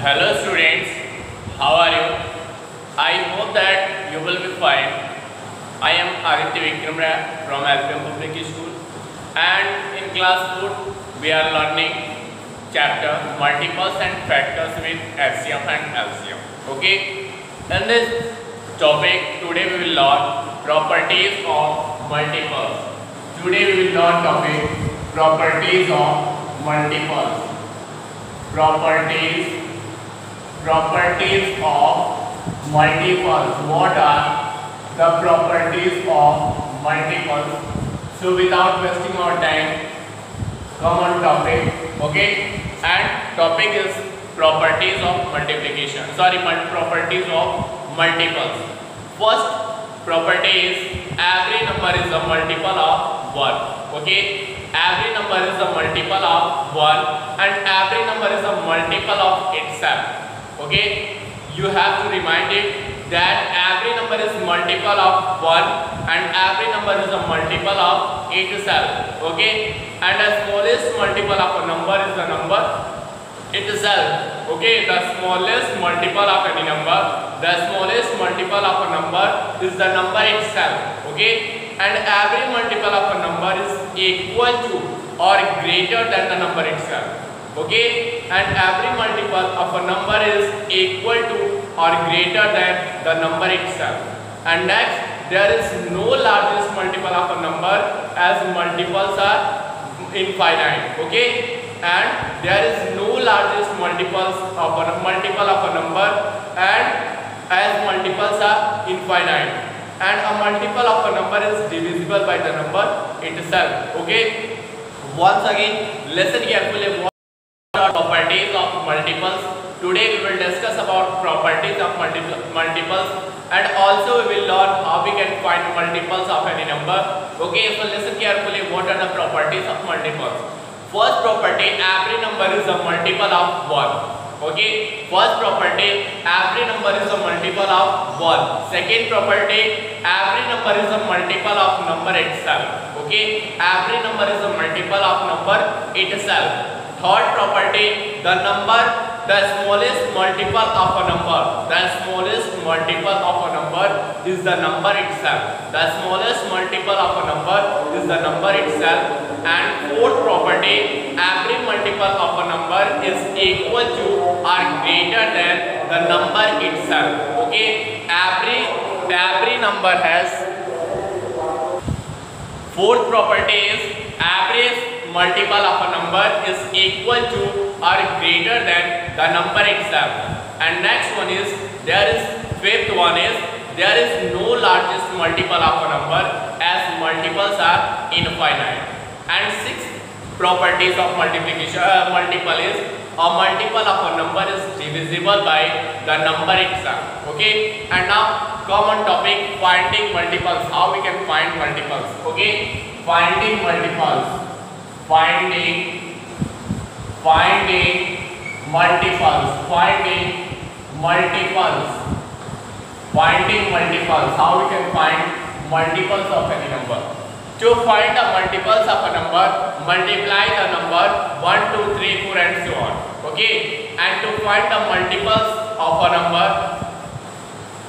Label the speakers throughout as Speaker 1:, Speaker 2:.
Speaker 1: Hello students, how are you? I hope that you will be fine. I am Aditya Vikram Rai from LPM Public School, and in class 4 we are learning chapter multiples and factors with HCF and LCM. Okay, in this topic today we will learn properties of multiples. Today we will learn topic properties of multiples. Properties of multiples. What are the properties of multiples? So without wasting our time, come on topic. Okay, and topic is properties of multiplication. Properties of multiples. First property is every number is a multiple of 1. Okay, every number is a multiple of 1 and every number is a multiple of itself. Okay, you have to remind it that every number is multiple of 1 and every number is a multiple of itself. Okay, and the smallest multiple of a number is the number itself. Okay, the smallest multiple of any number, the smallest multiple of a number is the number itself. Okay, and every multiple of a number is equal to or greater than the number itself. Okay, and every multiple of a number is equal to or greater than the number itself. And next, there is no largest multiple of a number as multiples are infinite. Okay, and there is no largest multiples of a multiple of a number and as multiples are infinite, and a multiple of a number is divisible by the number itself. Okay, once again listen carefully what are properties of multiples. Today we will discuss about properties of multiples, and also we will learn how we can find multiples of any number. Okay, so listen carefully what are the properties of multiples. First property, every number is a multiple of 1. Okay, first property, every number is a multiple of 1. Second property, every number is a multiple of number itself. Okay, every number is a multiple of number itself. Third property, the smallest multiple of a number, the smallest multiple of a number is the number itself. The smallest multiple of a number is the number itself. And fourth property, every multiple of a number is equal to or greater than the number itself. Okay, every number has. Fourth property is every multiple of a number is equal to or greater than the number itself. And next one is fifth one is there is no largest multiple of a number as multiples are infinite. And sixth properties of multiple is a multiple of a number is divisible by the number itself. Okay, and now common topic, finding multiples. How we can find multiples? Okay, finding multiples. Finding multiples. How we can find multiples of any number? To find the multiples of a number, multiply the number 1, 2, 3, 4 and so on. Okay, and to find the multiples of a number,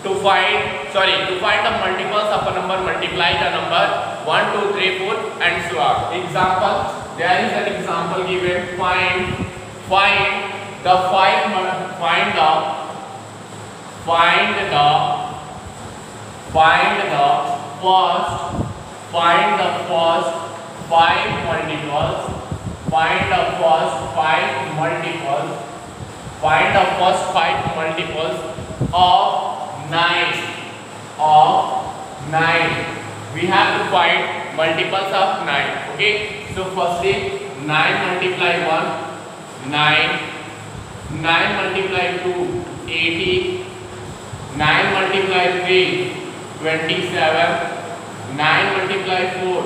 Speaker 1: to find the multiples of a number, multiply the number 1, 2, 3, 4 and so on. Example, there is an example given. Find the first 5 multiples. Find the first 5 multiples. Find the first 5 multiples of 9. We have to find multiples of 9. Okay, so firstly 9 multiply 1, 9. 9 multiply 2, 80. 9 multiply 3, 27. 9 multiply 4,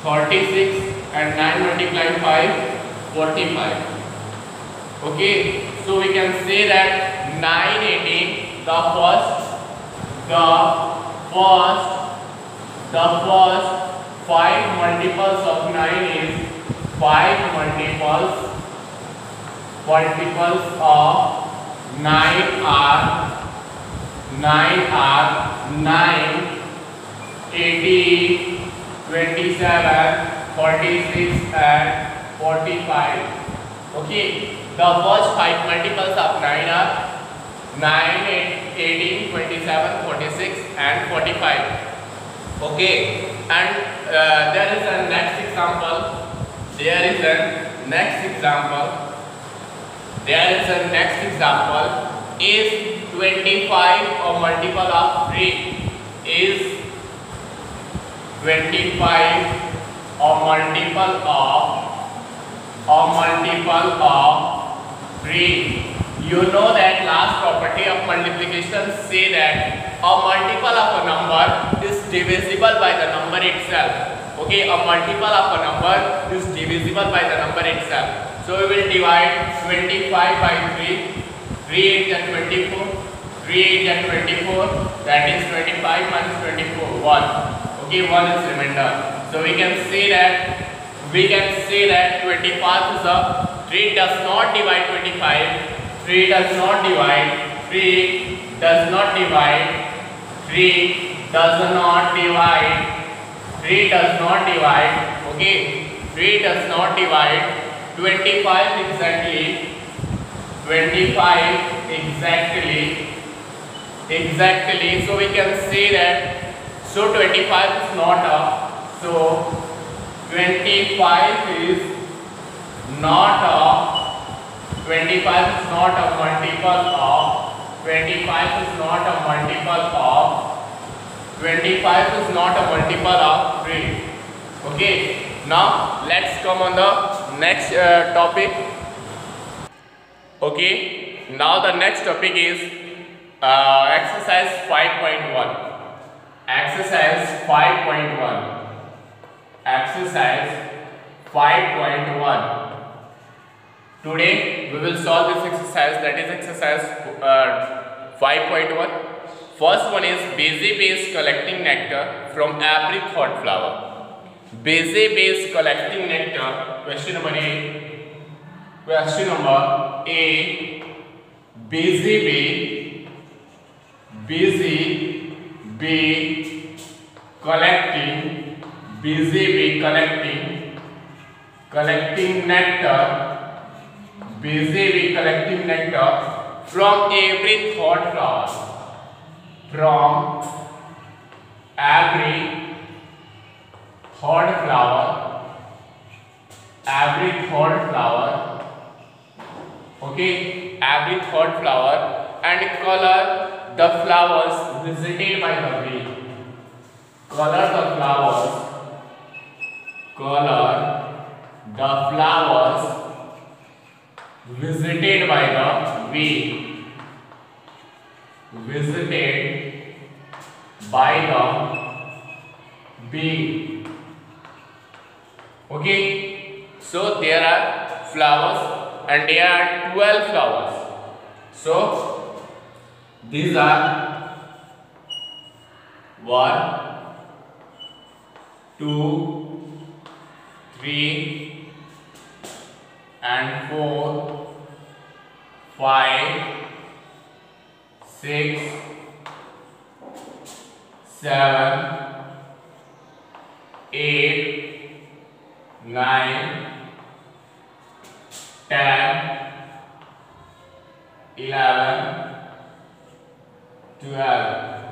Speaker 1: 36, and 9 multiply 5, 45. Okay, so we can say that 980, the first 5 multiples of 9 is 5 multiples multiples of 9 are 9, 18, 27, 46 and 45. Okay, the first 5 multiples of 9 are 9, 18, 27, 46 and 45. Okay, and there is a next example. There is a next example. Is 25 a multiple of 3? Is 25 a multiple of 3? You know that last property of multiplication say that a multiple of a number is divisible by the number itself. Okay, a multiple of a number is divisible by the number itself. So we will divide 25 by 3. 3 8 is 24. 3 8 is 24. That is 25 minus 24. 1. Okay, 1 is remainder. So we can say that 25 is a 3 does not divide 25. 3 does not divide. 3 does not divide. 3 does not divide. 3 does not divide. Okay, 3 does not divide 25 exactly. 25 exactly. So we can say that. So 25 is not a. So 25 is not a. 25 is not a multiple of. 25 is not a multiple of. 25 is not a multiple of 3. Okay. Now let's come on the next topic. Okay. Now the next topic is exercise 5.1. Exercise 5.1. Exercise 5.1. Today we will solve this exercise, that is exercise 5.1. First one is busy bees collecting nectar from apricot flower. Busy bees collecting nectar. Question number A. Question number A. Busy bee collecting. Busy bee collecting nectar. Busy bee collecting nectar from every thought flower. From every thought flower. Okay, every thought flower, and color the flowers visited by the bee. Color the flowers visited by the bee. Visited by the bee. Okay, so there are flowers and there are 12 flowers. So these are 1, 2, 3 and 4, 5, 6, 7, 8, 9, 10, 11, 12.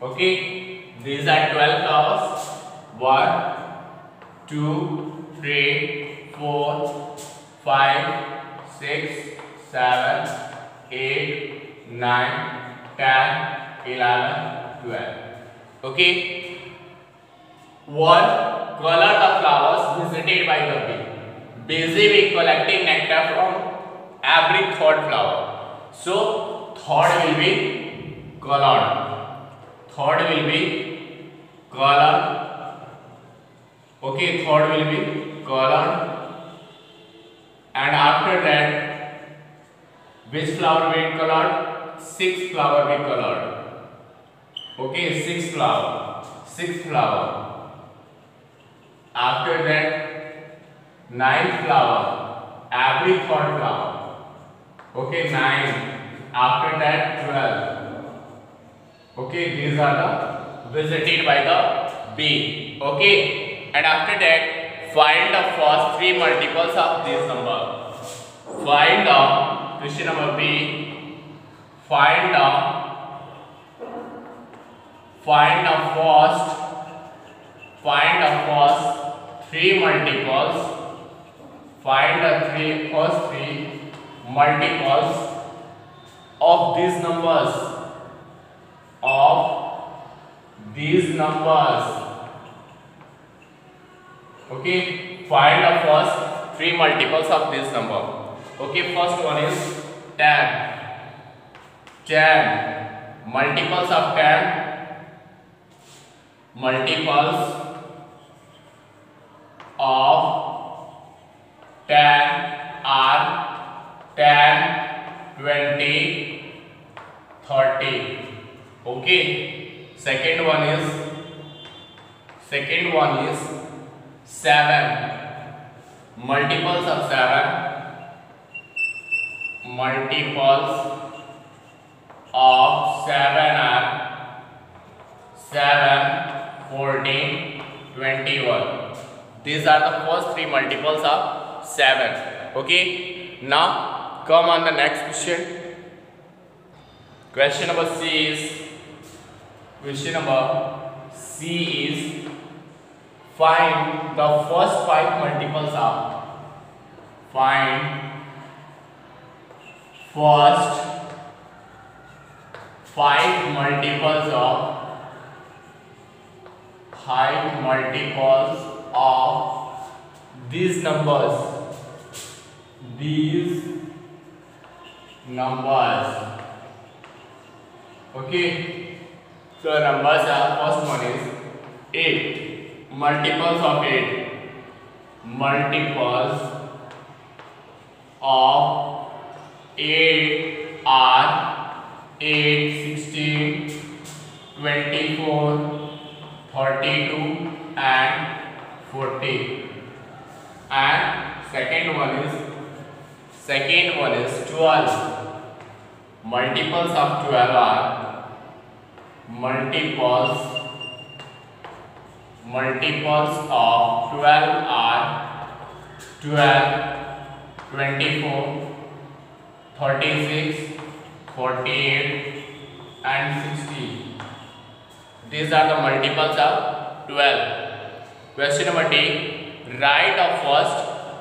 Speaker 1: Okay, these are 12 flowers. 1, 2, 3, 4, 5, 6, 7, 8, 9, 10, 11, 12. Okay. 1. Color the flowers visited by the bee. Busy bee collecting nectar from every thought flower. So thought will be colored. Thought will be colored. Okay, thought will be colored. And after that, which flower will be colored? 6 flower will be colored. Okay, 6 flower. 6 flower. After that, 9th flower. every third flower. Okay, 9. After that 12. Okay, these are the visited by the bee. Okay, and after that find the first three multiples of this number. Find the question number B. Find the first three multiples. Find the first three multiples of these numbers. Okay, find the first three multiples of this number. Okay, first one is 10. 10 multiples of 10. Multiples of 10 are 10, 20, 30. Okay, second one is 7. Multiples of 7. Multiples of 7 are 7, 14, 21. These are the first three multiples of 7. Okay, now come on the next question. Question number C is find the first five multiples of. Find first five multiples of these numbers. Okay, so numbers are, first one is 8. Multiples of 8. Multiples of 8 are 8, 16, 24, 32 and 40. And second one is 12. Multiples of 12 are multiples of 12 are 12, 24, 36, 48 and 60. These are the multiples of 12. Question number D. Write the first.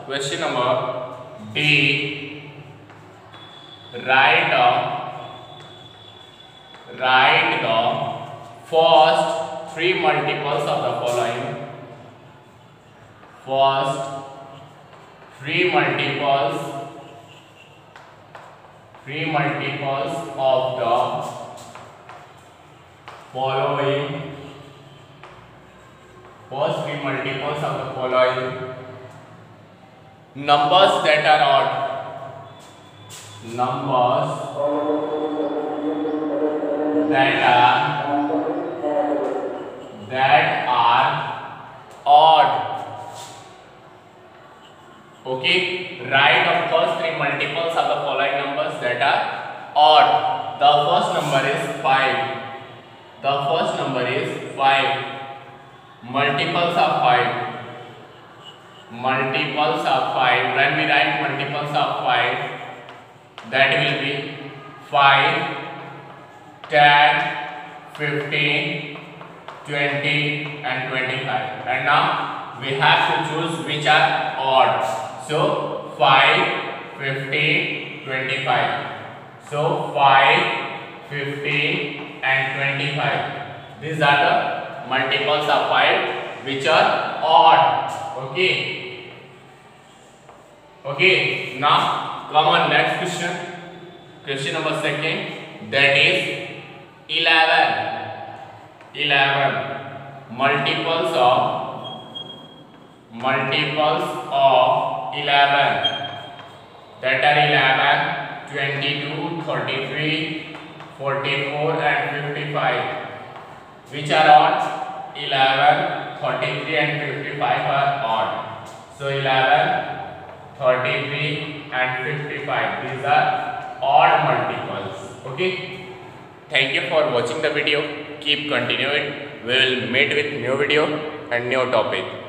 Speaker 1: Question number D. Write the first three multiples of the following. First three multiples of the following. First three multiples of the following numbers that are odd. Numbers that are odd. Okay, write the first three multiples of the following numbers that are odd. The first number is 5. Multiples of 5. When we write multiples of 5, that will be 5, 10, 15, 20 and 25. And now we have to choose which are odd. So 5, 15, 25. So 5, 15 and 25. These are the multiples of 5 which are odd. Okay. Okay. Now come on next question. Question number second. That is 11. 11. Multiples of 11. That are 11, 22, 33, 44 and 55. Which are odd? 11, 33 and 55 are odd. So 11, 33 and 55. These are odd multiples. Okay. Thank you for watching the video. Keep continuing. We will meet with new video and new topic.